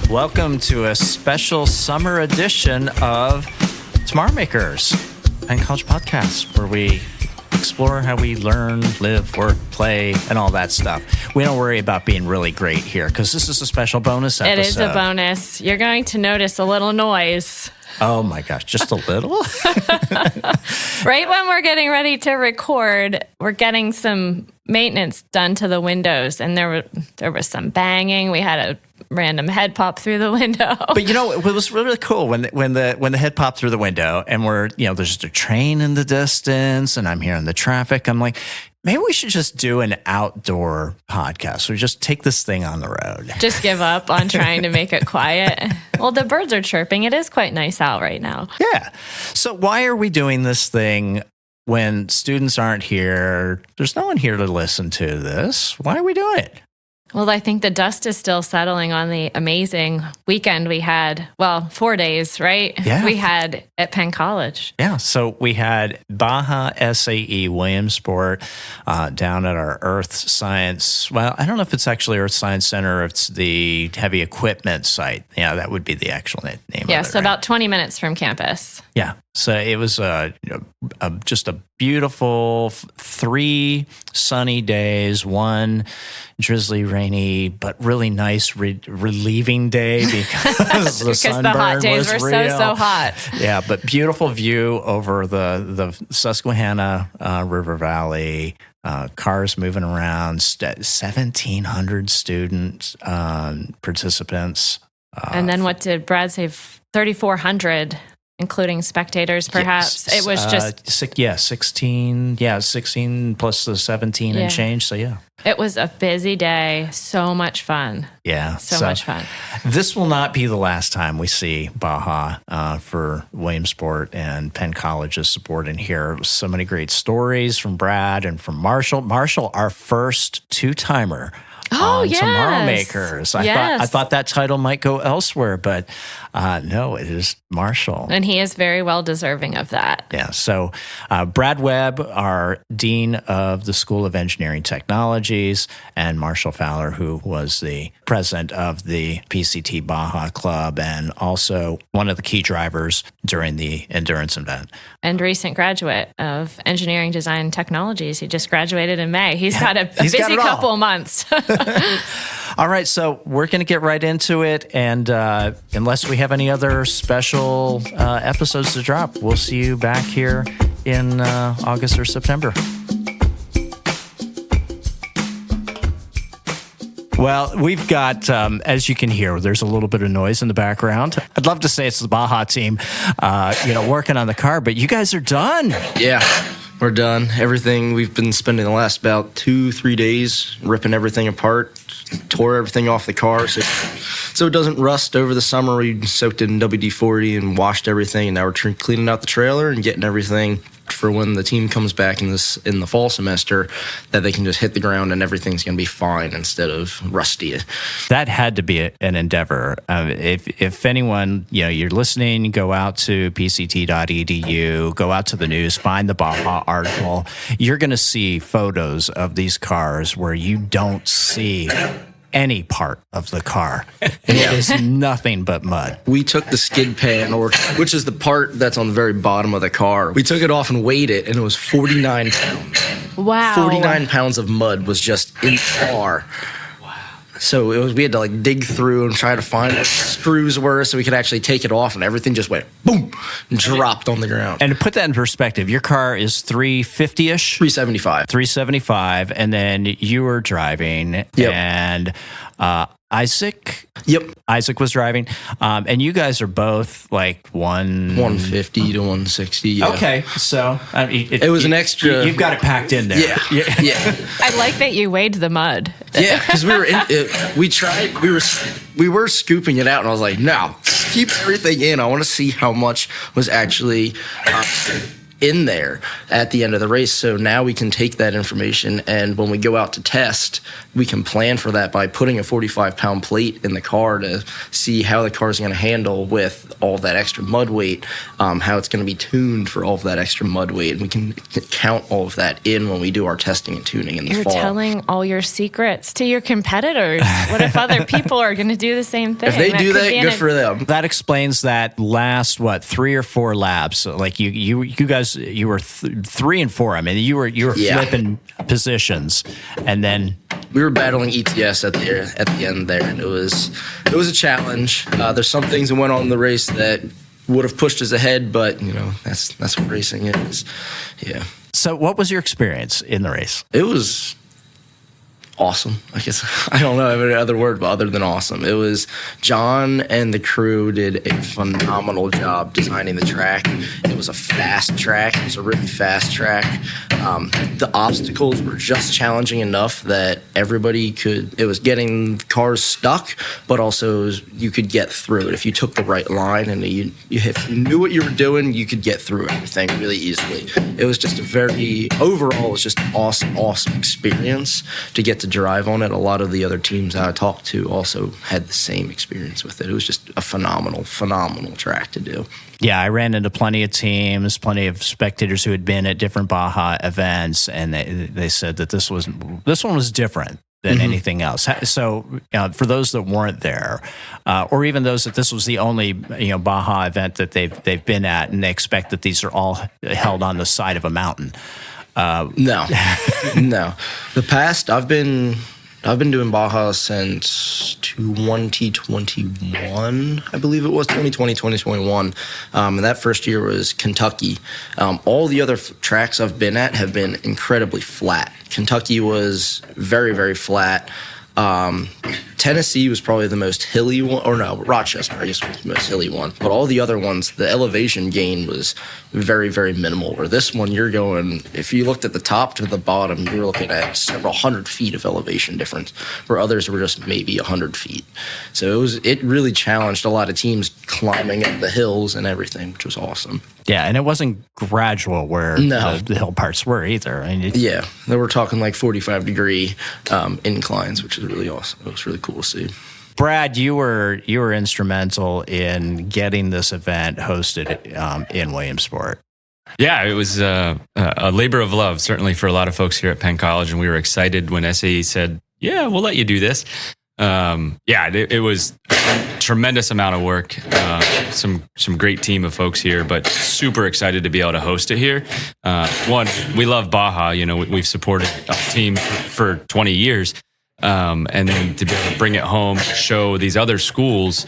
Welcome to a special summer edition of Tomorrow Makers and College Podcast, where we explore how we learn, live, work, play, and all that stuff. We don't worry about being really great here because this is a special bonus episode. It is a bonus. You're going to notice a little noise. Oh my gosh, just a little? Right when we're getting ready to record, we're getting some maintenance done to the windows, and there was some banging. We had a random head pop through the window. But you know, it was really cool when the head popped through the window, and there's just a train in the distance, and I'm hearing the traffic. I'm like, maybe we should just do an outdoor podcast. We just take this thing on the road. Just give up on trying to make it quiet. Well, the birds are chirping. It is quite nice out right now. Yeah. So why are we doing this thing when students aren't here? There's no one here to listen to this. Why are we doing it? Well, I think the dust is still settling on the amazing weekend we had. Well, 4 days, right? Yeah. We had at Penn College. Yeah. So we had Baja SAE Williamsport down at our Earth Science. Well, I don't know if it's actually Earth Science Center or if it's the heavy equipment site. Yeah, that would be the actual name of it. Yeah, so right? About 20 minutes from campus. Yeah. So it was just a beautiful 3 sunny days, 1 drizzly, rainy, but really nice relieving day because the hot days was were real. so hot. Yeah, but beautiful view over the Susquehanna River Valley. Cars moving around, 1,700 student participants. And then what did Brad say? 3,400, including spectators, perhaps. Yes. It was just 16. Yeah, 16 plus the 17 and change. So yeah, it was a busy day. So much fun. Yeah, so much fun. This will not be the last time we see Baja for Williamsport and Penn College's support in here. So many great stories from Brad and from Marshall. Marshall, our first 2-timer. Tomorrow Makers. I thought that title might go elsewhere, but no, it is Marshall. And he is very well deserving of that. Yeah. So Brad Webb, our Dean of the School of Engineering Technologies, and Marshall Fowler, who was the president of the PCT Baja Club and also one of the key drivers during the endurance event. And recent graduate of Engineering Design Technologies. He just graduated in May. He's got a busy couple of months. All right, so we're going to get right into it, and unless we have any other special episodes to drop, we'll see you back here in August or September. Well, we've got, as you can hear, there's a little bit of noise in the background. I'd love to say it's the Baja team, working on the car, but you guys are done. Yeah. We're done. Everything we've been spending the last about 2-3 days ripping everything apart, tore everything off the car so it doesn't rust over the summer. We soaked it in WD-40 and washed everything, and now we're cleaning out the trailer and getting everything for when the team comes back in the fall semester, that they can just hit the ground and everything's going to be fine instead of rusty. That had to be an endeavor. If anyone, you're listening, go out to pct.edu, go out to the news, find the Baja article. You're going to see photos of these cars where you don't see any part of the car. It is nothing but mud. We took the skid pan, which is the part that's on the very bottom of the car. We took it off and weighed it, and it was 49 pounds. Wow. 49 pounds of mud was just in the car. So we had to dig through and try to find where screws were so we could actually take it off, and everything just went boom and dropped on the ground. And to put that in perspective, your car is 350-ish? 375. 375, and then you were driving, yep. And Isaac? Yep. Isaac was driving. And you guys are both 150 to 160. Yeah. Okay. So it was an extra. You've got it packed in there. Yeah. I like that you weighed the mud. Yeah, because we were scooping it out, and I was like, no, keep everything in. I want to see how much was actually in there at the end of the race. So now we can take that information, and when we go out to test, we can plan for that by putting a 45-pound plate in the car to see how the car is going to handle with all that extra mud weight, how it's going to be tuned for all of that extra mud weight. And we can count all of that in when we do our testing and tuning in the fall. You're telling all your secrets to your competitors. What if other people are going to do the same thing? If they do that, good for them. That explains that last 3 or 4 laps. Like you guys, you were 3 and 4. I mean, you were flipping positions, and then we were battling ETS at the end there, and it was a challenge. There's some things that went on in the race that would have pushed us ahead, but that's what racing is. Yeah. So, what was your experience in the race? It was awesome. I guess I don't know any other word other than awesome. It was John and the crew did a phenomenal job designing the track. It was a fast track. It was a really fast track. The obstacles were just challenging enough that everybody it was getting cars stuck, but also you could get through it if you took the right line, and if you knew what you were doing, you could get through everything really easily. It was just overall, it was just an awesome experience to get to drive on it. A lot of the other teams I talked to also had the same experience with it. It was just a phenomenal track to do. Yeah, I ran into plenty of teams, plenty of spectators who had been at different Baja events, and they said that this one was different than anything else. So for those that weren't there, or even those that this was the only Baja event that they've been at, and they expect that these are all held on the side of a mountain. No. The past, I've been doing Baja since 2021, I believe it was 2021. And that first year was Kentucky. All the other tracks I've been at have been incredibly flat. Kentucky was very, very flat. Tennessee was probably the most hilly one, or no, Rochester, I guess, was the most hilly one. But all the other ones, the elevation gain was very, very minimal. Where this one, you're going, if you looked at the top to the bottom, you're looking at several hundred feet of elevation difference, where others were just maybe 100 feet. So it really challenged a lot of teams climbing up the hills and everything, which was awesome. Yeah, and it wasn't gradual where the hill parts were either. Yeah, they were talking like 45-degree inclines, which is really awesome. It was really cool to see. Brad, you were instrumental in getting this event hosted in Williamsport. Yeah, it was a labor of love, certainly for a lot of folks here at Penn College, and we were excited when SAE said, "Yeah, we'll let you do this." It was a tremendous amount of work. Some great team of folks here, but super excited to be able to host it here. One, we love Baja. We've supported our team for 20 years. And then to be able to bring it home, show these other schools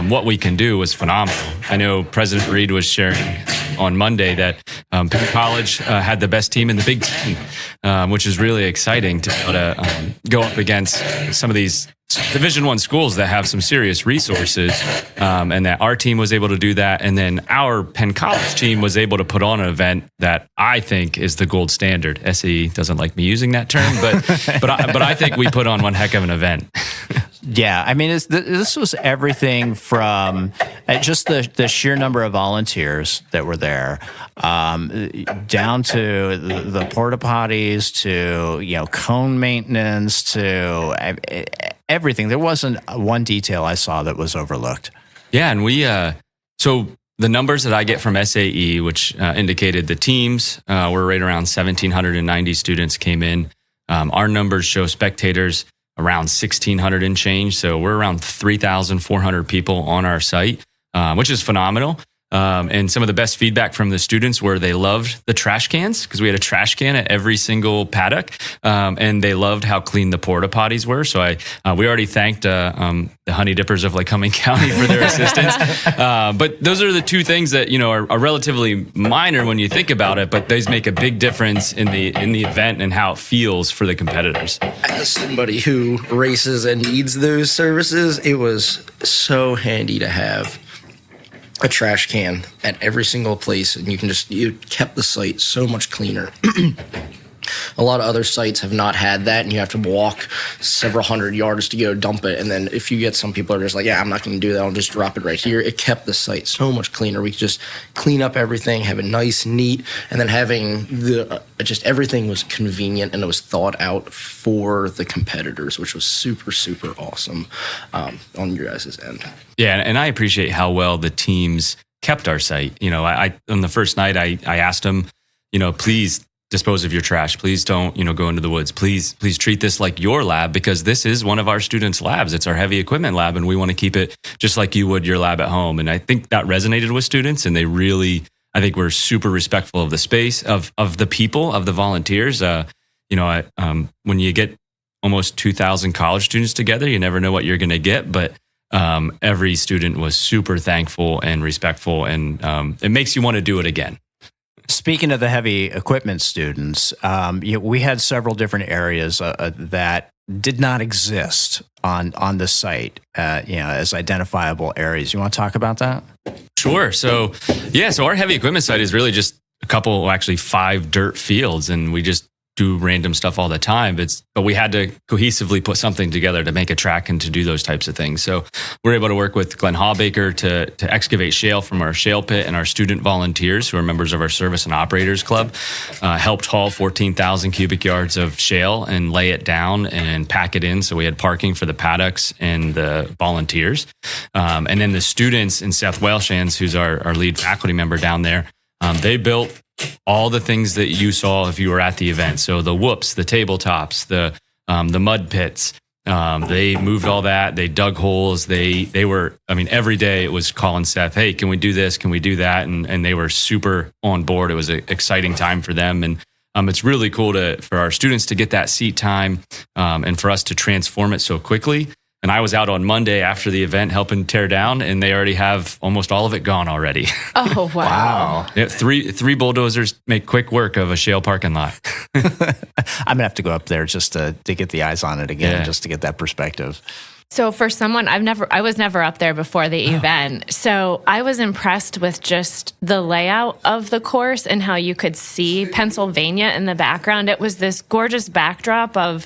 what we can do was phenomenal. I know President Reed was sharing on Monday that Penn College had the best team in the Big Ten, which is really exciting to be able to go up against some of these Division I schools that have some serious resources, and that our team was able to do that. And then our Penn College team was able to put on an event that I think is the gold standard. SE doesn't like me using that term, but I think we put on one heck of an event. Yeah, I mean, this was everything from just the sheer number of volunteers that were there, down to the porta potties, to cone maintenance, to everything. There wasn't one detail I saw that was overlooked. Yeah, and we so the numbers that I get from SAE, which indicated the teams were right around 1,790 students came in. Our numbers show spectators around 1,600 and change. So we're around 3,400 people on our site, which is phenomenal. And some of the best feedback from the students were they loved the trash cans, because we had a trash can at every single paddock, and they loved how clean the porta potties were. So we already thanked the Honey Dippers of Lycoming County for their assistance. But those are the two things that are relatively minor when you think about it, but those make a big difference in the event and how it feels for the competitors. As somebody who races and needs those services, it was so handy to have a trash can at every single place, and you kept the site so much cleaner. A lot of other sites have not had that, and you have to walk several hundred yards to go dump it. And then if you get some people are just like, yeah, I'm not going to do that, I'll just drop it right here. It kept the site so much cleaner. We could just clean up everything, have it nice, neat, and then having just everything was convenient and it was thought out for the competitors, which was super, super awesome on your guys' end. Yeah, and I appreciate how well the teams kept our site. I on the first night, I asked them, please dispose of your trash. Please don't, go into the woods. Please treat this like your lab, because this is one of our students' labs. It's our heavy equipment lab, and we want to keep it just like you would your lab at home. And I think that resonated with students, and they really, I think, were super respectful of the space, of the people, of the volunteers. When you get almost 2,000 college students together, you never know what you're going to get, but every student was super thankful and respectful, and it makes you want to do it again. Speaking of the heavy equipment students, we had several different areas that did not exist on the site, as identifiable areas. You want to talk about that? Sure. So our heavy equipment site is really just a couple, actually 5 dirt fields, and we just do random stuff all the time. But we had to cohesively put something together to make a track and to do those types of things. So we're able to work with Glenn Hawbaker to excavate shale from our shale pit, and our student volunteers, who are members of our Service and Operators Club, helped haul 14,000 cubic yards of shale and lay it down and pack it in. So we had parking for the paddocks and the volunteers. And then the students in Seth Welshands, who's our lead faculty member down there, they built all the things that you saw if you were at the event. So the whoops, the tabletops, the mud pits, they moved all that. They dug holes. They were, every day it was calling Seth, hey, can we do this? Can we do that? And they were super on board. It was an exciting time for them. And it's really cool for our students to get that seat time and for us to transform it so quickly. And I was out on Monday after the event helping tear down, and they already have almost all of it gone already. Oh, wow. Yeah, three bulldozers make quick work of a shale parking lot. I'm going to have to go up there just to get the eyes on it again, just to get that perspective. So for someone, I was never up there before the event. So I was impressed with just the layout of the course and how you could see Pennsylvania in the background. It was this gorgeous backdrop of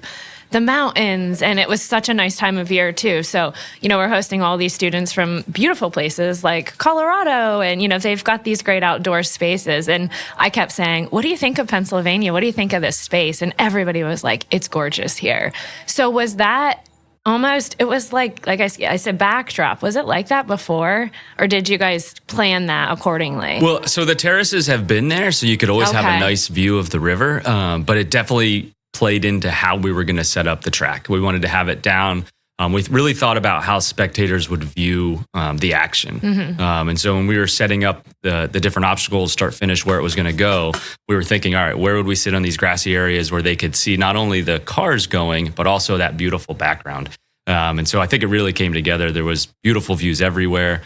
the mountains, and it was such a nice time of year too. So, we're hosting all these students from beautiful places like Colorado, and, they've got these great outdoor spaces. And I kept saying, what do you think of Pennsylvania? What do you think of this space? And everybody was like, it's gorgeous here. So was that almost, it was like I said, backdrop. Was it like that before? Or did you guys plan that accordingly? Well, so the terraces have been there, so you could always have a nice view of the river. But it definitely played into how we were going to set up the track. We wanted to have it down. We really thought about how spectators would view the action. Mm-hmm. And so when we were setting up the different obstacles, start, finish, where it was going to go, we were thinking, all right, where would we sit on these grassy areas where they could see not only the cars going, but also that beautiful background. And so I think it really came together. There was beautiful views everywhere.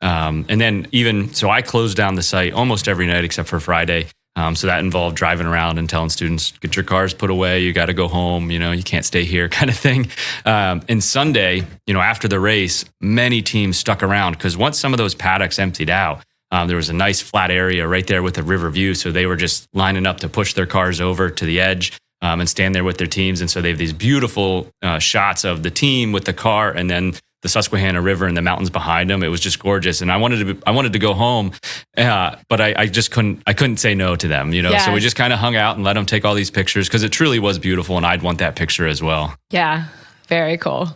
And then so I closed down the site almost every night except for Friday. So that involved driving around and telling students, get your cars put away, you got to go home, you can't stay here kind of thing. And Sunday, after the race, many teams stuck around because once some of those paddocks emptied out, there was a nice flat area right there with the river view. So they were just lining up to push their cars over to the edge and stand there with their teams. And so they have these beautiful shots of the team with the car and then the Susquehanna River and the mountains behind them. It was just gorgeous. And I wanted to go home, but I just couldn't say no to them, Yes. So we just kind of hung out and let them take all these pictures because it truly was beautiful. And I'd want that picture as well. Yeah. Very cool.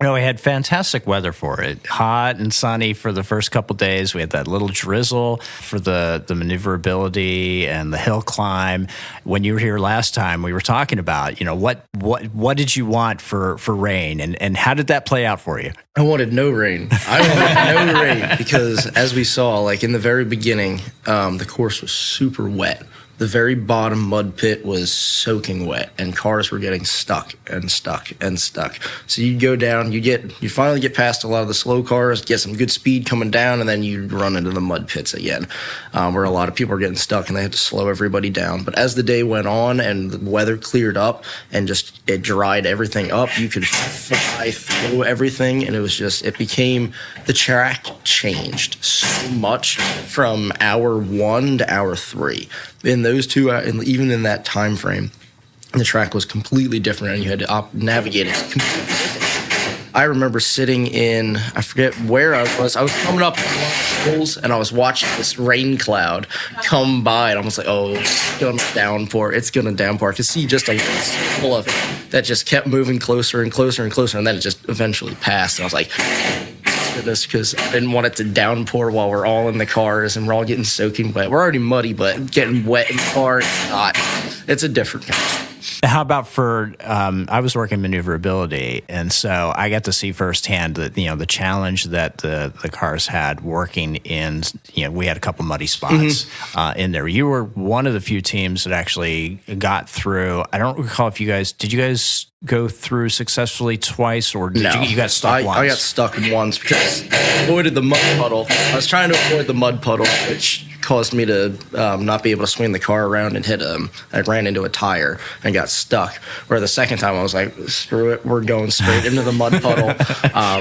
We had fantastic weather for it. Hot and sunny for the first couple of days. We had that little drizzle for the maneuverability and the hill climb. When you were here last time, we were talking about, what did you want for rain and how did that play out for you? I wanted no rain. No rain because as we saw, like in the very beginning, the course was super wet. The very bottom mud pit was soaking wet and cars were getting stuck and stuck and stuck. So you'd go down, you finally get past a lot of the slow cars, get some good speed coming down, and then you'd run into the mud pits again, where a lot of people were getting stuck and they had to slow everybody down. But as the day went on and the weather cleared up and just it dried everything up, you could fly through everything, and the track changed so much from hour 1 to hour 3. in those two, even in that time frame, the track was completely different, and you had to navigate it completely different. I remember sitting in, I forget where I was. I was coming up hills, and I was watching this rain cloud come by, and I was like, oh, it's going to downpour. It's going to downpour. I could see just a circle of it that just kept moving closer and closer and closer, and then it just eventually passed. And I was like, goodness, because I didn't want it to downpour while we're all in the cars, and we're all getting soaking wet. We're already muddy, but getting wet in the car, it's not. It's a different kind. How about for, I was working maneuverability, and so I got to see firsthand that, the challenge that the cars had working in, we had a couple muddy spots in there. You were one of the few teams that actually got through. I don't recall if did you guys go through successfully twice, or did you got stuck once? I got stuck once because I avoided the mud puddle. I was trying to avoid the mud puddle, which caused me to not be able to swing the car around and I ran into a tire and got stuck. Where the second time I was like, screw it, we're going straight into the mud puddle. I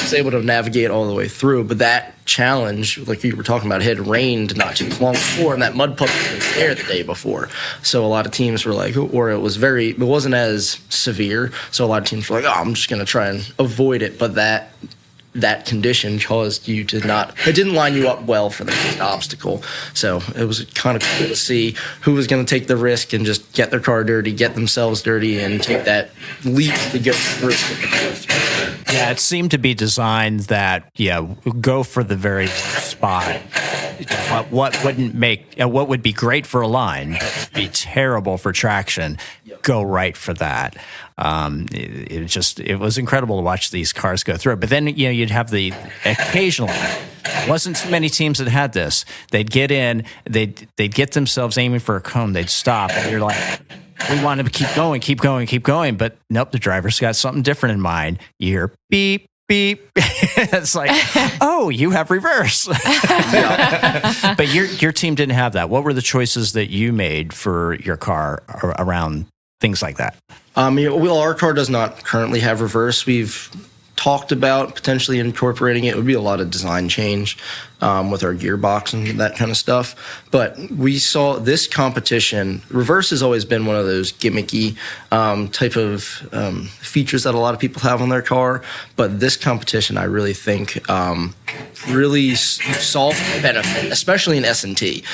was able to navigate all the way through, but that challenge, like you were talking about, it had rained not too long before, and that mud puddle was there the day before. So a lot of teams were like, or it wasn't as severe. So a lot of teams were like, oh, I'm just going to try and avoid it. But that condition caused you to it didn't line you up well for the next obstacle. So it was kind of cool to see who was going to take the risk and just get their car dirty, get themselves dirty, and take that leap to get through. Yeah, it seemed to be designed that, go for the very spot. What would be great for a line, but be terrible for traction, go right for that. It was incredible to watch these cars go through it. But then, you'd have the occasionally, wasn't too many teams that had this. They'd get in, they'd get themselves aiming for a cone, they'd stop, and you're like, we want to keep going. But nope, the driver's got something different in mind. You hear beep, beep. It's like, oh, you have reverse. But your team didn't have that. What were the choices that you made for your car around things like that? Our car does not currently have reverse. We've talked about potentially incorporating it. It would be a lot of design change with our gearbox and that kind of stuff. But we saw this competition. Reverse has always been one of those gimmicky type of features that a lot of people have on their car. But this competition, I really think, really saw the benefit, especially in S&T.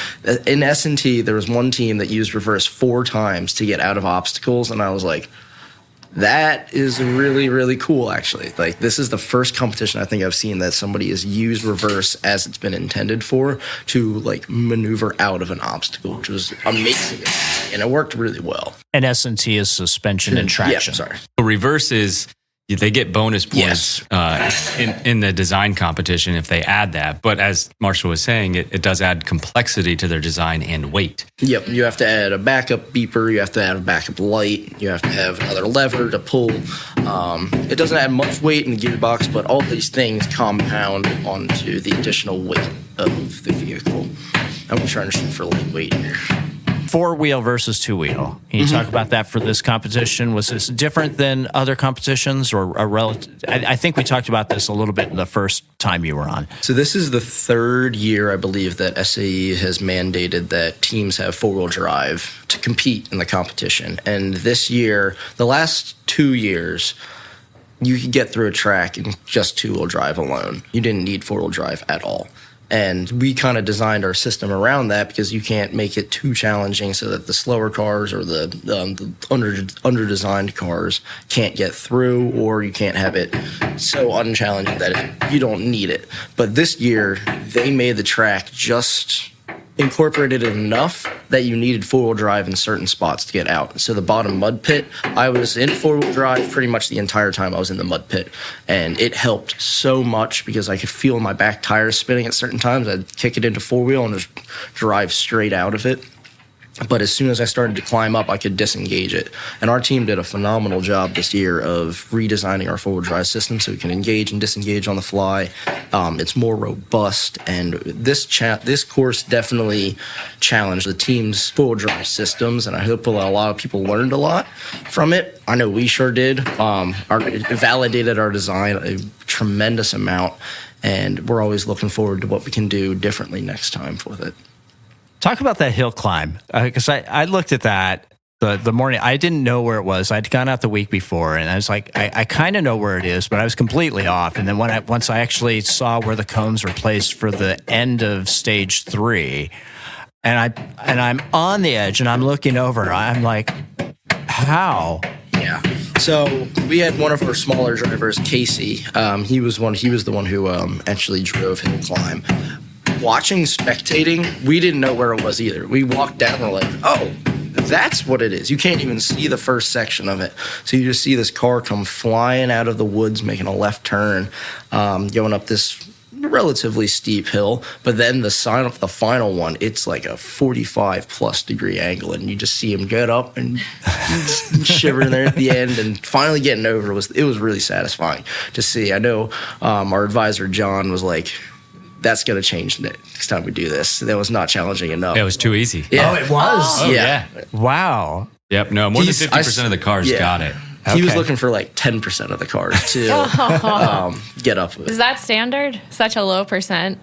In S&T, there was one team that used reverse 4 times to get out of obstacles, and I was like, that is really, really cool, actually. Like, this is the first competition I think I've seen that somebody has used reverse as it's been intended for to, maneuver out of an obstacle, which was amazing. And it worked really well. And S&T is suspension and traction. Yeah, sorry. So reverse is, they get bonus points in the design competition if they add that. But as Marshall was saying, it does add complexity to their design and weight. Yep. You have to add a backup beeper. You have to add a backup light. You have to have another lever to pull. It doesn't add much weight in the gearbox, but all these things compound onto the additional weight of the vehicle. I'm trying to shoot for lightweight here. 4-wheel versus 2-wheel. Can you talk about that for this competition? Was this different than other competitions, or a relative? I think we talked about this a little bit the first time you were on. So this is the 3rd year, I believe, that SAE has mandated that teams have 4-wheel drive to compete in the competition. And this year, the last 2 years, you could get through a track in just 2-wheel drive alone. You didn't need 4-wheel drive at all. And we kind of designed our system around that because you can't make it too challenging so that the slower cars or the under-designed cars can't get through, or you can't have it so unchallenging that you don't need it. But this year, they made the track just incorporated enough that you needed 4-wheel drive in certain spots to get out. So the bottom mud pit, I was in 4-wheel drive pretty much the entire time I was in the mud pit. And it helped so much because I could feel my back tires spinning at certain times. I'd kick it into 4-wheel and just drive straight out of it. But as soon as I started to climb up, I could disengage it. And our team did a phenomenal job this year of redesigning our 4-wheel drive system so we can engage and disengage on the fly. It's more robust, and this course definitely challenged the team's 4-wheel drive systems, and I hope a lot of people learned a lot from it. I know we sure did. It validated our design a tremendous amount, and we're always looking forward to what we can do differently next time with it. Talk about that hill climb, because I looked at that the morning. I didn't know where it was. I'd gone out the week before, and I was like, I kind of know where it is, but I was completely off. And then once I actually saw where the cones were placed for the end of stage 3, and I'm on the edge, and I'm looking over, I'm like, how? Yeah. So we had one of our smaller drivers, Casey. He was the one who actually drove hill climb. Watching, spectating, we didn't know where it was either. We walked down and we're like, oh, that's what it is. You can't even see the first section of it. So you just see this car come flying out of the woods, making a left turn, going up this relatively steep hill. But then the final one, it's like a 45+ degree angle, and you just see him get up and shivering there at the end, and finally getting over it was really satisfying to see. I know our advisor John was like, that's going to change next time we do this. That was not challenging enough. Yeah, it was too easy. Yeah. Oh, it was? Oh, yeah. Wow. Yep. No, more than 50% of the cars got it. He was Okay. looking for like 10% of the cars to get up with. Is that standard? Such a low percent?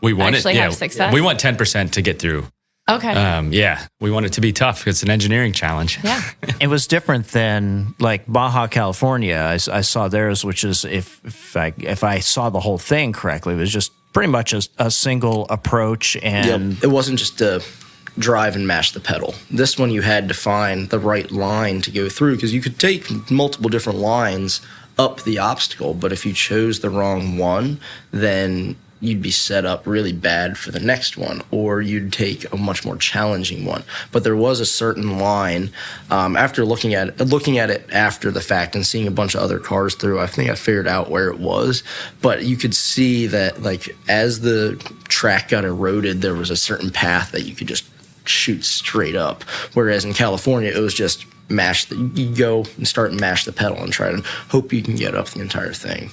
We want Actually it. have success? We want 10% to get through. Okay. Yeah, we want it to be tough. It's an engineering challenge. Yeah. It was different than like Baja California. I saw theirs, which is if I saw the whole thing correctly, it was just pretty much a single approach, and It wasn't just to drive and mash the pedal. This one you had to find the right line to go through, because you could take multiple different lines up the obstacle, but if you chose the wrong one, then you'd be set up really bad for the next one, or you'd take a much more challenging one. But there was a certain line. After looking at it after the fact and seeing a bunch of other cars through, I think I figured out where it was. But you could see that, like, as the track got eroded, there was a certain path that you could just shoot straight up. Whereas in California, it was just you go and start and mash the pedal and try to hope you can get up the entire thing.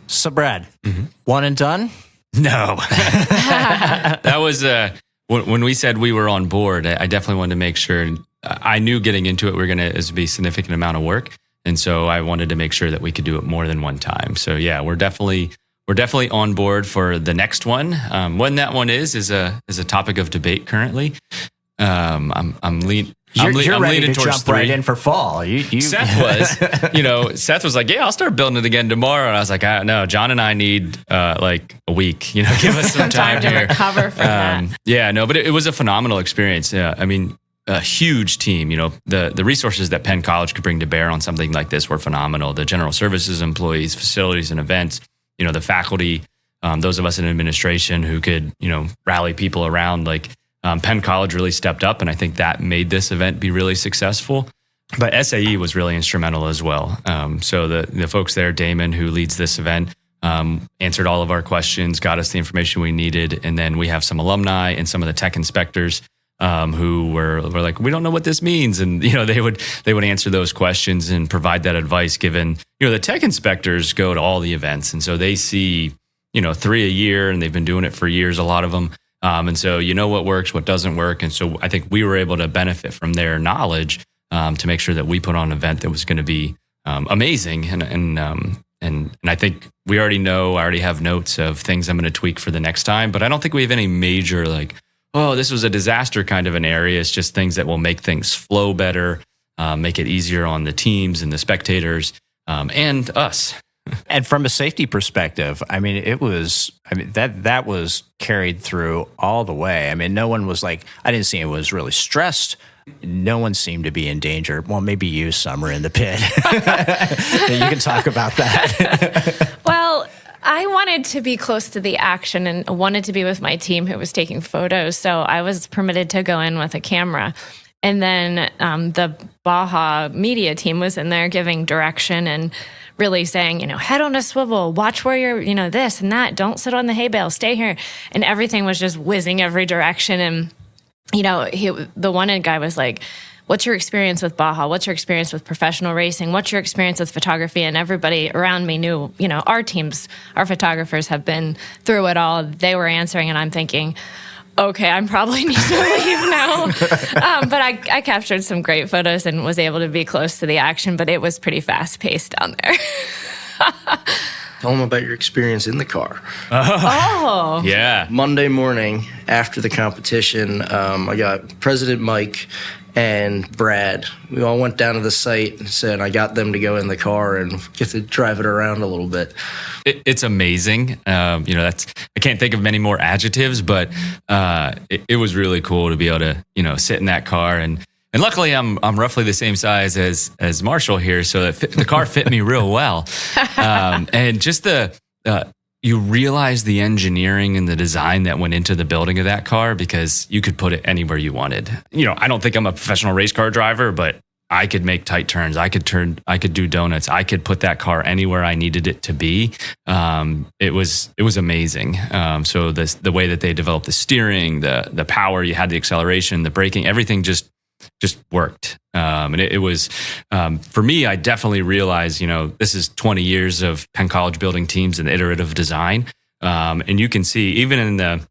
So Brad, one and done? No. That was when we said we were on board, I definitely wanted to make sure. I knew getting into it, we were going to be a significant amount of work. And so I wanted to make sure that we could do it more than one time. So yeah, we're definitely on board for the next one. When that one is a topic of debate currently. I'm leaning ready to towards jump 3. right in for fall. You Seth was like, yeah, I'll start building it again tomorrow. And I was like, no, John and I need like a week, give us some time to here. recover from that. Yeah, no, but it was a phenomenal experience. Yeah, I mean, a huge team, the resources that Penn College could bring to bear on something like this were phenomenal. The general services employees, facilities and events, the faculty, those of us in administration who could, rally people around, like, Penn College really stepped up, and I think that made this event be really successful. But SAE was really instrumental as well. So the folks there, Damon, who leads this event, answered all of our questions, got us the information we needed, and then we have some alumni and some of the tech inspectors who were like, we don't know what this means, and they would answer those questions and provide that advice. Given the tech inspectors go to all the events, and so they see 3 a year, and they've been doing it for years, a lot of them. And so what works, what doesn't work. And so I think we were able to benefit from their knowledge to make sure that we put on an event that was going to be amazing. And I think I already have notes of things I'm going to tweak for the next time. But I don't think we have any major this was a disaster kind of an area. It's just things that will make things flow better, make it easier on the teams and the spectators and us. And from a safety perspective, that was carried through all the way. I mean, no one was I didn't see anyone was really stressed. No one seemed to be in danger. Well, maybe you, Summer, in the pit. You can talk about that. Well, I wanted to be close to the action and wanted to be with my team who was taking photos. So I was permitted to go in with a camera. And then the Baja media team was in there giving direction and really saying, head on a swivel, watch where you're, this and that, don't sit on the hay bale, stay here. And everything was just whizzing every direction. And, the one guy was like, what's your experience with Baja? What's your experience with professional racing? What's your experience with photography? And everybody around me knew, our teams, our photographers have been through it all. They were answering, and I'm thinking, okay, I probably need to leave now. But I captured some great photos and was able to be close to the action, but it was pretty fast-paced down there. Tell them about your experience in the car. Oh. Yeah. Monday morning after the competition, I got President Mike and Brad. We all went down to the site and said I got them to go in the car and get to drive it around a little bit. It's amazing. I can't think of many more adjectives, but it was really cool to be able to, sit in that car. And luckily I'm roughly the same size as Marshall here. So the car fit me real well. And just you realize the engineering and the design that went into the building of that car because you could put it anywhere you wanted. I don't think I'm a professional race car driver, but I could make tight turns. I could do donuts. I could put that car anywhere I needed it to be. It was amazing. So the way that they developed the steering, the power, you had the acceleration, the braking, everything just worked. And it was, for me, I definitely realized, this is 20 years of Penn College building teams and iterative design. And you can see even in the,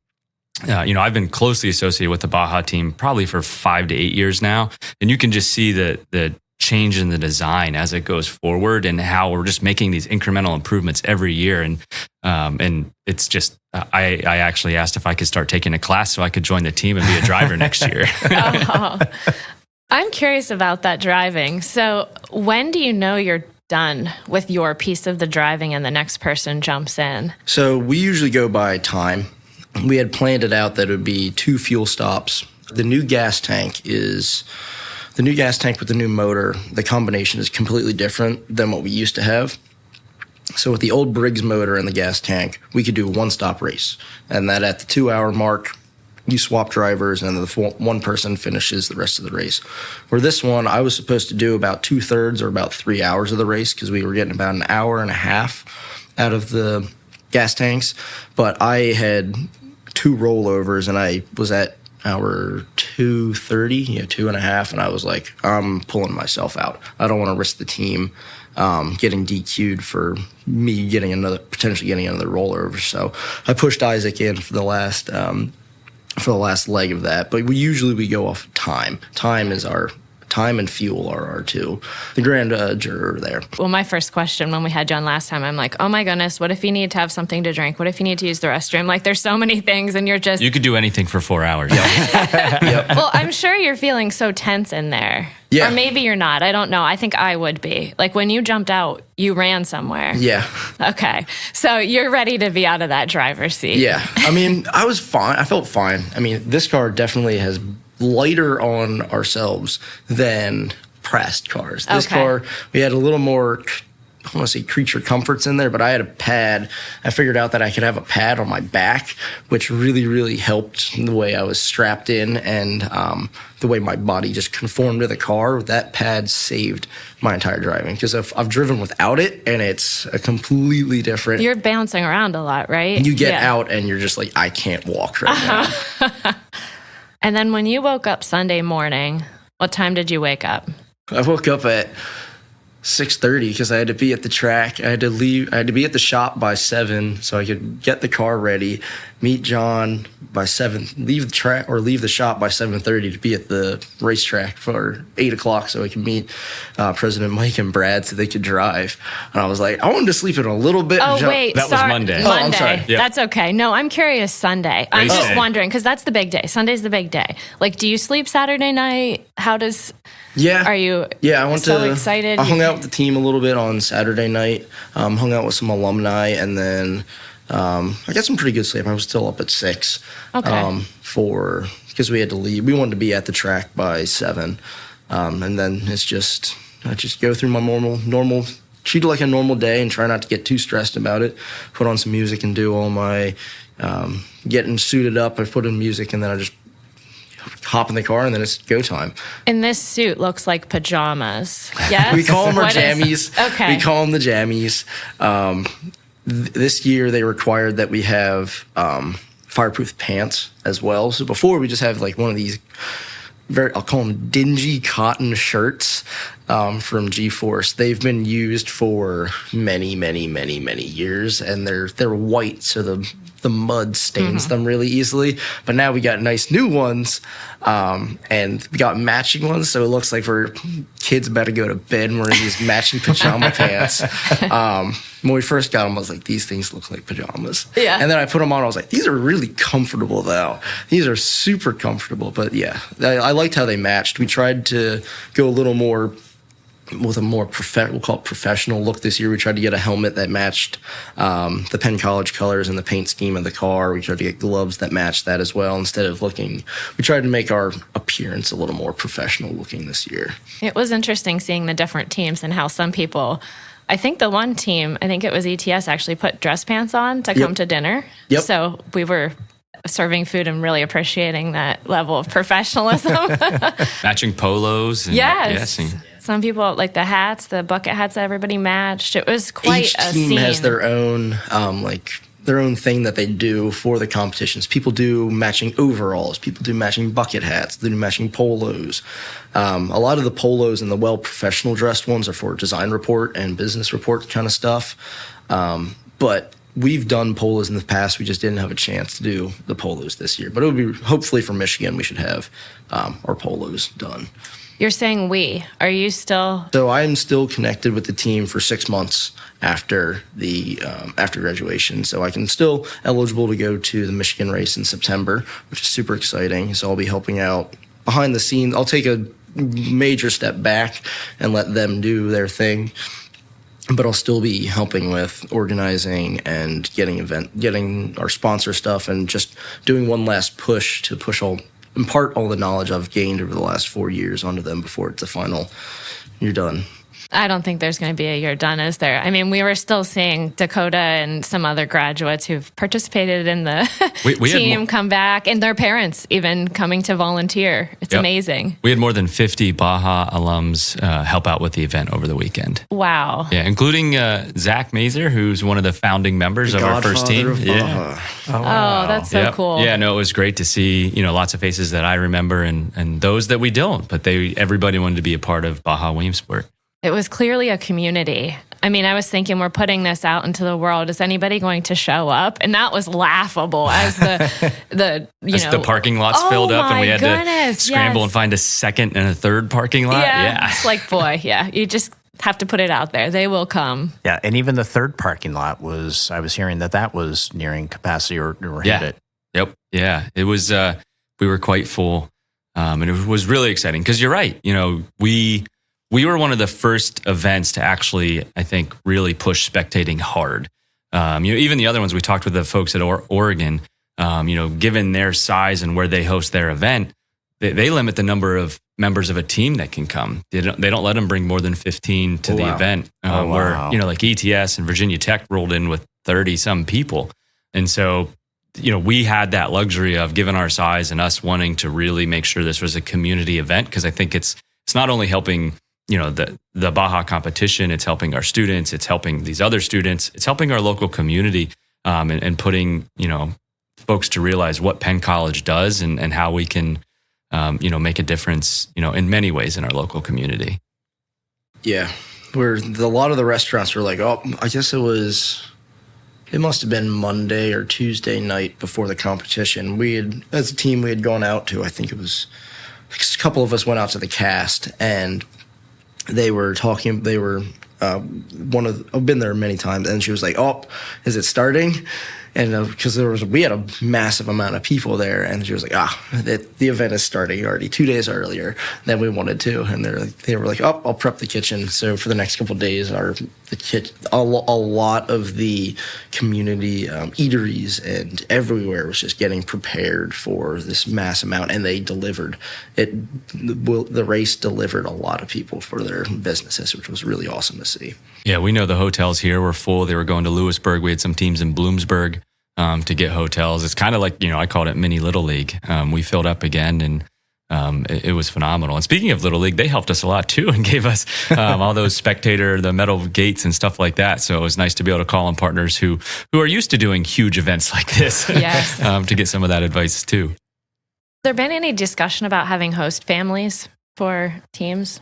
I've been closely associated with the Baja team probably for 5 to 8 years now. And you can just see the change in the design as it goes forward and how we're just making these incremental improvements every year. And it's just, I actually asked if I could start taking a class so I could join the team and be a driver next year. Oh. I'm curious about that driving. So when do you know you're done with your piece of the driving and the next person jumps in? So we usually go by time. We had planned it out that it would be 2 fuel stops. The new gas tank with the new motor. The combination is completely different than what we used to have. So with the old Briggs motor and the gas tank, we could do a 1-stop race. And that at the 2-hour mark, you swap drivers and the one person finishes the rest of the race. For this one, I was supposed to do about 2/3 or about 3 hours of the race because we were getting about an hour and a half out of the gas tanks. But I had 2 rollovers and I was at hour 2:30, 2.5, and I was like, I'm pulling myself out. I don't want to risk the team getting DQ'd for me potentially getting another rollover. So I pushed Isaac in for the last leg of that. But we go off time. Time and fuel are our two. The grand juror there. Well, my first question when we had John last time, I'm like, oh my goodness, what if you need to have something to drink? What if you need to use the restroom? Like, there's so many things, and you're just... You could do anything for 4 hours. Yep. Well, I'm sure you're feeling so tense in there. Yeah. Or maybe you're not. I don't know. I think I would be. Like, when you jumped out, you ran somewhere. Yeah. Okay. So you're ready to be out of that driver's seat. Yeah. I mean, I was fine. I felt fine. I mean, this car definitely has lighter on ourselves than past cars. This car, we had a little more, I want to say creature comforts in there, but I had a pad. I figured out that I could have a pad on my back, which really, really helped the way I was strapped in and the way my body just conformed to the car. That pad saved my entire driving because I've driven without it, and it's a completely different... You're bouncing around a lot, right? You get out, and you're just like, I can't walk right now. And then when you woke up Sunday morning, what time did you wake up? I woke up at 6:30 because I had to be at the track. I had to be at the shop by 7 so I could get the car ready, meet John by 7, leave the shop by 7:30 to be at the racetrack for 8 o'clock so I could meet President Mike and Brad so they could drive. And I was like, I wanted to sleep in a little bit. Oh, wait. That was Monday. Oh, I'm sorry. Yeah. That's okay. No, I'm curious Sunday. I'm just day. wondering because that's the big day. Sunday's the big day. Like, do you sleep Saturday night? Yeah. Are you excited? I hung out with the team a little bit on Saturday night, hung out with some alumni, and then I got some pretty good sleep. I was still up at 6 because we had to leave. We wanted to be at the track by 7. And then I just go through my normal, treat it like a normal day and try not to get too stressed about it. Put on some music and do all my getting suited up. I put in music and then I just hop in the car and then it's go time. And this suit looks like pajamas. Yes? We call them our What is- jammies. Okay. We call them the jammies. This year they required that we have fireproof pants as well. So before we just have like one of these I'll call them dingy cotton shirts from G-Force. They've been used for many, many, many, many years, and they're white, so the the mud stains them really easily. But now we got nice new ones, and we got matching ones, so it looks like we're kids about to go to bed and we're in these matching pajama pants. When we first got them, I was like, these things look like pajamas. Yeah. And then I put them on, I was like, these are really comfortable though. These are super comfortable. But yeah, I liked how they matched. We tried to go a little more with a more we'll call it professional look this year. We tried to get a helmet that matched the Penn College colors and the paint scheme of the car. We tried to get gloves that matched that as well. We tried to make our appearance a little more professional looking this year. It was interesting seeing the different teams and how some people, I think the one team, I think it was ETS, actually put dress pants on to come to dinner. Yep. So we were serving food and really appreciating that level of professionalism. Matching polos. And, Yes. and- Some people, like the hats, the bucket hats that everybody matched. It was quite Each a team scene. has their own their own thing that they do for the competitions. People do matching overalls. People do matching bucket hats. They do matching polos. A lot of the polos and the well-professional dressed ones are for design report and business report kind of stuff. But we've done polos in the past. We just didn't have a chance to do the polos this year. But it would be, hopefully for Michigan, we should have our polos done. You're saying we. Are you still? So I am still connected with the team for 6 months after after graduation. So I can still eligible to go to the Michigan race in September, which is super exciting. So I'll be helping out behind the scenes. I'll take a major step back and let them do their thing. But I'll still be helping with organizing and getting our sponsor stuff and just doing one last push to impart all the knowledge I've gained over the last 4 years onto them before it's a final, you're done. I don't think there's going to be a you're done, is there? I mean, we were still seeing Dakota and some other graduates who've participated in the we team come back, and their parents even coming to volunteer. It's amazing. We had more than 50 Baja alums help out with the event over the weekend. Wow. Yeah, including Zach Mazer, who's one of the founding members of our first team. Godfather of Baja. Oh, that's so Yep. cool. Yeah, no, it was great to see, lots of faces that I remember and those that we don't, but everybody wanted to be a part of Baja Williamsport. It was clearly a community. I mean, I was thinking we're putting this out into the world. Is anybody going to show up? And that was laughable as the parking lots filled up and we had to scramble and yes. find a second and a third parking lot. Yeah. It's like, boy, you just have to put it out there. They will come. Yeah, and even the third parking lot I was hearing that was nearing capacity or hit it. Yep. Yeah. It was, we were quite full. And it was really exciting because you're right. We were one of the first events to actually, I think, really push spectating hard. Even the other ones, we talked with the folks at Oregon, given their size and where they host their event, they limit the number of members of a team that can come. They don't let them bring more than 15 to the event. Where, like ETS and Virginia Tech rolled in with 30 some people. And so, we had that luxury of, given our size and us wanting to really make sure this was a community event, because I think it's not only helping the Baja competition, it's helping our students, it's helping these other students, it's helping our local community, and putting, folks to realize what Penn College does and how we can, make a difference, in many ways in our local community. Yeah. A lot of the restaurants were like, I guess it must have been Monday or Tuesday night before the competition. As a team, we had gone out to, I think it was, a couple of us went out to the cast, and they were talking. I've been there many times, and she was like, is it starting? And because we had a massive amount of people there, and she was like, the event is starting already 2 days earlier than we wanted to. And they were like, I'll prep the kitchen. So for the next couple of days, a lot of the community eateries and everywhere was just getting prepared for this mass amount, and they delivered it. The race delivered a lot of people for their businesses, which was really awesome to see. Yeah, we know the hotels here were full. They were going to Lewisburg. We had some teams in Bloomsburg to get hotels. It's kind of like, I called it mini Little League. We filled up again, and it was phenomenal. And speaking of Little League, they helped us a lot too and gave us all those the metal gates and stuff like that. So it was nice to be able to call on partners who are used to doing huge events like this Yes. to get some of that advice too. Has there been any discussion about having host families for teams?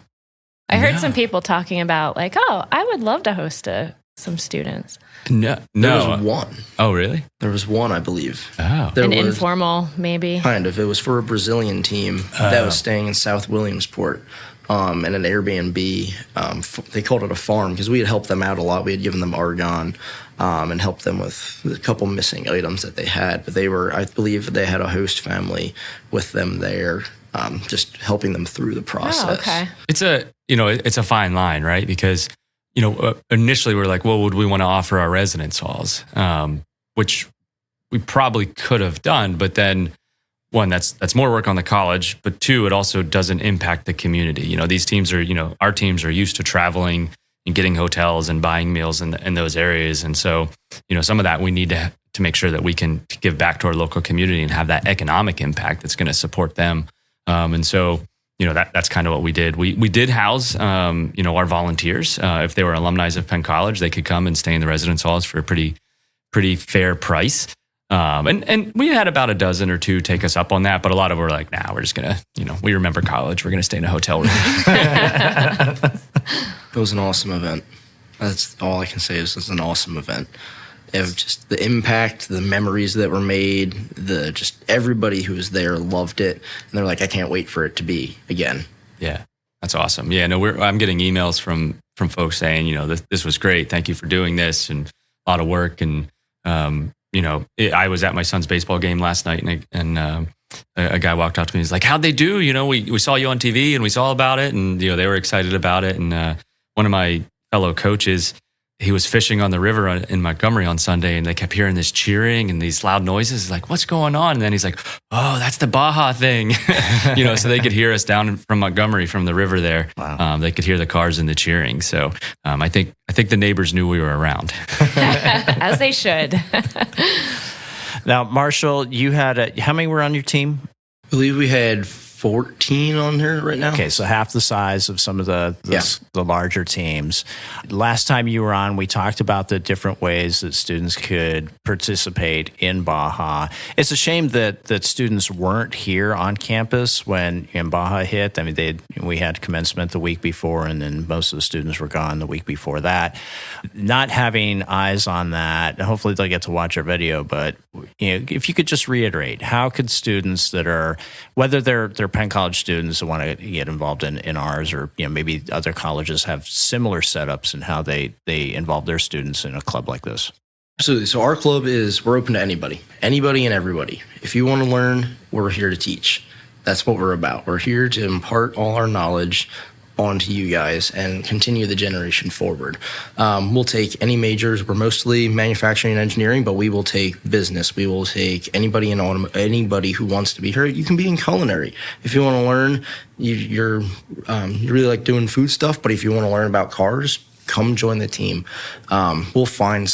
I heard some people talking about like, I would love to host a some students. No. There was one. Oh, really? There was one, I believe. Oh. There An was, informal, maybe. Kind of. It was for a Brazilian team that was staying in South Williamsport. And an Airbnb, they called it a farm because we had helped them out a lot. We had given them argon and helped them with a couple missing items that they had. But I believe they had a host family with them there, just helping them through the process. Oh, okay. It's a fine line, right? Because, initially we're like, well, would we want to offer our residence halls? Which we probably could have done, but then one, that's more work on the college, but two, it also doesn't impact the community. These teams are, our teams are used to traveling and getting hotels and buying meals in those areas. And so, some of that we need to make sure that we can give back to our local community and have that economic impact that's going to support them. And so, that's kind of what we did. We did house, our volunteers. If they were alumni of Penn College, they could come and stay in the residence halls for a pretty fair price. And we had about a dozen or two take us up on that, but a lot of them were like, nah, we're just gonna, we remember college. We're gonna stay in a hotel room. It was an awesome event. That's all I can say is it was an awesome event. Of just the impact, the memories that were made, just everybody who was there loved it, and they're like, I can't wait for it to be again. Yeah, that's awesome. Yeah, no, I'm getting emails from folks saying, this was great. Thank you for doing this, and a lot of work. And I was at my son's baseball game last night, and a guy walked up to me. He's like, "How'd they do? We saw you on TV, and we saw about it, and they were excited about it." And one of my fellow coaches, he was fishing on the river in Montgomery on Sunday, and they kept hearing this cheering and these loud noises. He's like, what's going on? And then he's like, oh, that's the Baja thing. So they could hear us down from Montgomery from the river there. Wow. They could hear the cars and the cheering. So I think the neighbors knew we were around. As they should. Now, Marshall, you had how many were on your team? I believe we had 14 on here right now. Okay, so half the size of some of the larger teams. Last time you were on, we talked about the different ways that students could participate in Baja. It's a shame that students weren't here on campus when Baja hit. I mean, we had commencement the week before, and then most of the students were gone the week before that. Not having eyes on that, hopefully they'll get to watch our video, but if you could just reiterate, how could students that are, whether they're Penn College students that want to get involved in ours, or maybe other colleges have similar setups in how they involve their students in a club like this? Absolutely. So our club we're open to anybody and everybody. If you want to learn, we're here to teach. That's what we're about. We're here to impart all our knowledge onto you guys and continue the generation forward. We'll take any majors. We're mostly manufacturing and engineering, but we will take business. We will take anybody anybody who wants to be here. You can be in culinary. If you want to learn, you really like doing food stuff, but if you want to learn about cars, come join the team. We'll find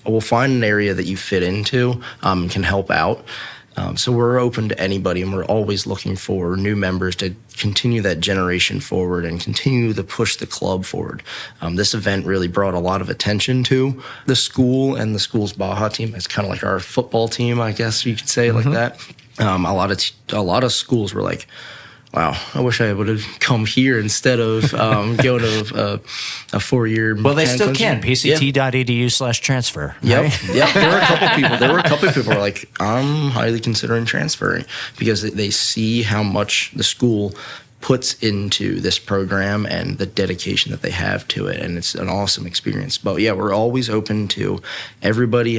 we'll find an area that you fit into, can help out. So we're open to anybody, and we're always looking for new members to continue that generation forward and continue to push the club forward. This event really brought a lot of attention to the school and the school's Baja team. It's kind of like our football team, I guess you could say, like that. A lot of schools were like, wow, I wish I would have come here instead of going to a 4-year. Well, they still can. PCT.edu/transfer. Yep. Right? Yep. There were a couple people who were like, I'm highly considering transferring because they see how much the school puts into this program and the dedication that they have to it. And it's an awesome experience. But yeah, we're always open to everybody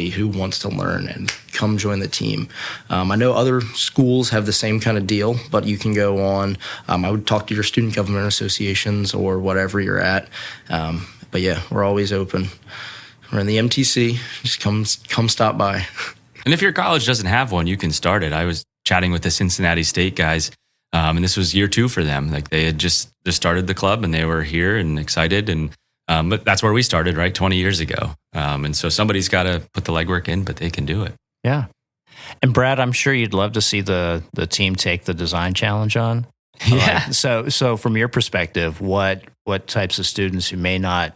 who wants to learn and come join the team. I know other schools have the same kind of deal, but you can go on. I would talk to your student government associations or whatever you're at. But yeah, we're always open. We're in the MTC. Just come stop by. And if your college doesn't have one, you can start it. I was chatting with the Cincinnati State guys, and this was year 2 for them. Like they had just started the club and they were here and excited. And but that's where we started, right? 20 years ago. And so somebody's got to put the legwork in, but they can do it. Yeah. And Brad, I'm sure you'd love to see the team take the design challenge on. Yeah. So from your perspective, what types of students who may not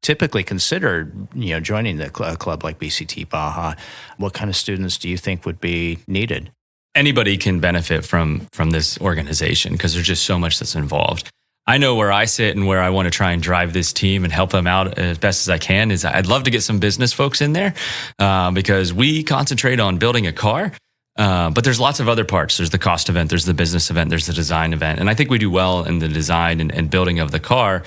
typically consider joining a club like BCT Baja, what kind of students do you think would be needed? Anybody can benefit from this organization because there's just so much that's involved. I know where I sit and where I want to try and drive this team and help them out as best as I can is I'd love to get some business folks in there because we concentrate on building a car. But there's lots of other parts. There's the cost event, there's the business event, there's the design event. And I think we do well in the design and building of the car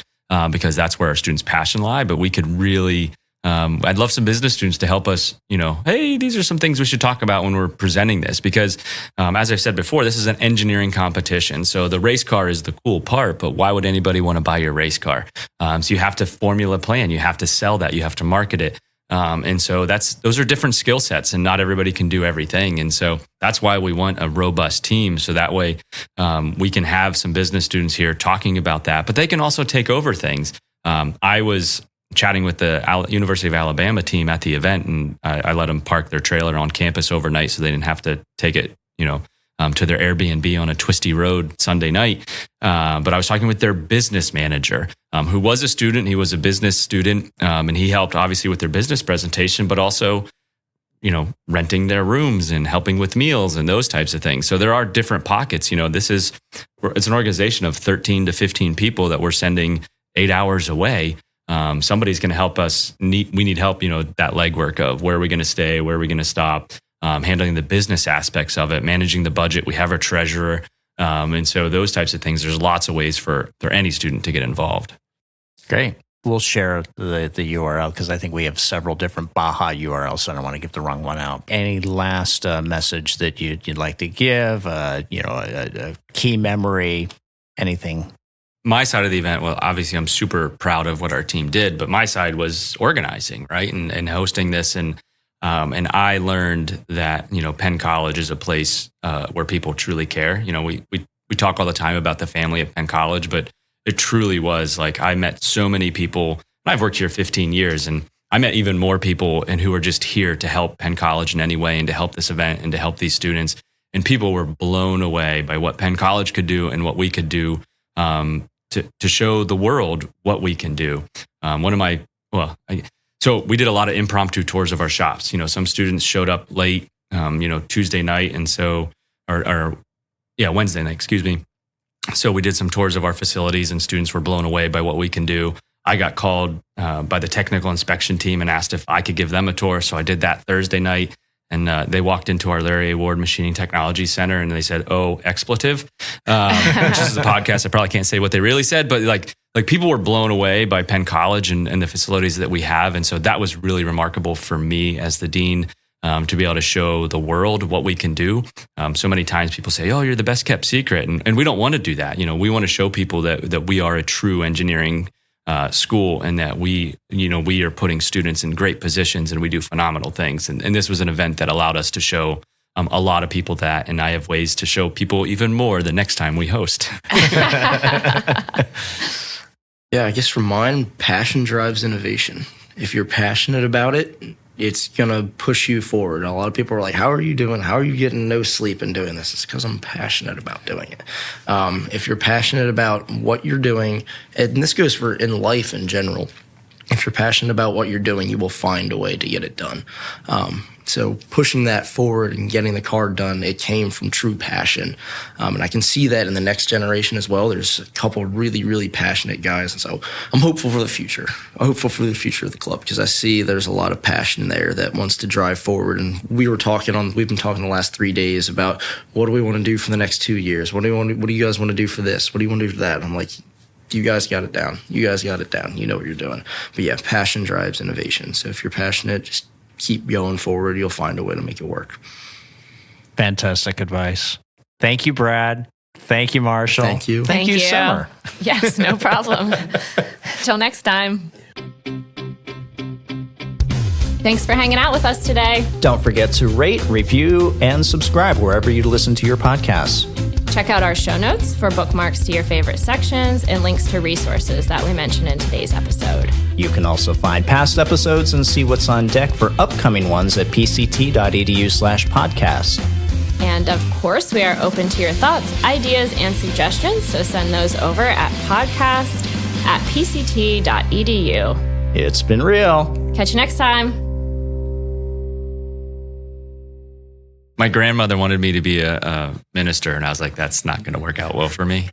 because that's where our students' passion lie. But we could really, I'd love some business students to help us, hey, these are some things we should talk about when we're presenting this. Because as I said before, this is an engineering competition. So the race car is the cool part, but why would anybody want to buy your race car? So you have to formula plan, you have to sell that, you have to market it. And so those are different skill sets and not everybody can do everything. And so that's why we want a robust team. So that way we can have some business students here talking about that, but they can also take over things. I was chatting with the University of Alabama team at the event, and I let them park their trailer on campus overnight so they didn't have to take it, to their Airbnb on a twisty road Sunday night. But I was talking with their business manager, who was a student. He was a business student, and he helped obviously with their business presentation, but also, renting their rooms and helping with meals and those types of things. So there are different pockets. It's an organization of 13 to 15 people that we're sending 8 hours away. Somebody's going to help us. We need help, that legwork of where are we going to stay, where are we going to stop, handling the business aspects of it, managing the budget. We have our treasurer. And so those types of things, there's lots of ways for any student to get involved. Great. We'll share the URL because I think we have several different Baja URLs, so I don't want to give the wrong one out. Any last message that you'd like to give, a key memory, anything? My side of the event, well, obviously I'm super proud of what our team did, but my side was organizing, right? And hosting this. And I learned that, Penn College is a place where people truly care. We talk all the time about the family at Penn College, but it truly was like I met so many people. I've worked here 15 years and I met even more people and who are just here to help Penn College in any way and to help this event and to help these students. And people were blown away by what Penn College could do and what we could do to show the world what we can do. So we did a lot of impromptu tours of our shops. Some students showed up late, Tuesday night. And so, Wednesday night, excuse me. So we did some tours of our facilities and students were blown away by what we can do. I got called by the technical inspection team and asked if I could give them a tour. So I did that Thursday night. And they walked into our Larry A. Ward Machining Technology Center and they said, "Oh, expletive," which is a podcast. I probably can't say what they really said, but like people were blown away by Penn College and the facilities that we have. And so that was really remarkable for me as the dean to be able to show the world what we can do. So many times people say, "Oh, you're the best kept secret." And we don't want to do that. We want to show people that we are a true engineering school and that we are putting students in great positions and we do phenomenal things. And this was an event that allowed us to show a lot of people that, and I have ways to show people even more the next time we host. Yeah, I guess for mine, passion drives innovation. If you're passionate about it, it's going to push you forward. A lot of people are like, how are you doing? How are you getting no sleep and doing this? It's because I'm passionate about doing it. If you're passionate about what you're doing, and this goes for in life in general, if you're passionate about what you're doing, you will find a way to get it done. So pushing that forward and getting the car done, it came from true passion. And I can see that in the next generation as well. There's a couple of really, really passionate guys. And so I'm hopeful for the future. I'm hopeful for the future of the club because I see there's a lot of passion there that wants to drive forward. And we've been talking the last 3 days about what do we want to do for the next 2 years? What do you guys want to do for this? What do you want to do for that? And I'm like, you guys got it down. You guys got it down. You know what you're doing. But yeah, passion drives innovation. So if you're passionate, just keep going forward. You'll find a way to make it work. Fantastic advice. Thank you, Brad. Thank you, Marshall. Thank you. Thank you, Summer. Yes, no problem. Till next time. Thanks for hanging out with us today. Don't forget to rate, review, and subscribe wherever you listen to your podcasts. Check out our show notes for bookmarks to your favorite sections and links to resources that we mentioned in today's episode. You can also find past episodes and see what's on deck for upcoming ones at pct.edu/podcast. And of course, we are open to your thoughts, ideas, and suggestions, so send those over at podcast@pct.edu. It's been real. Catch you next time. My grandmother wanted me to be a minister, and I was like, that's not going to work out well for me.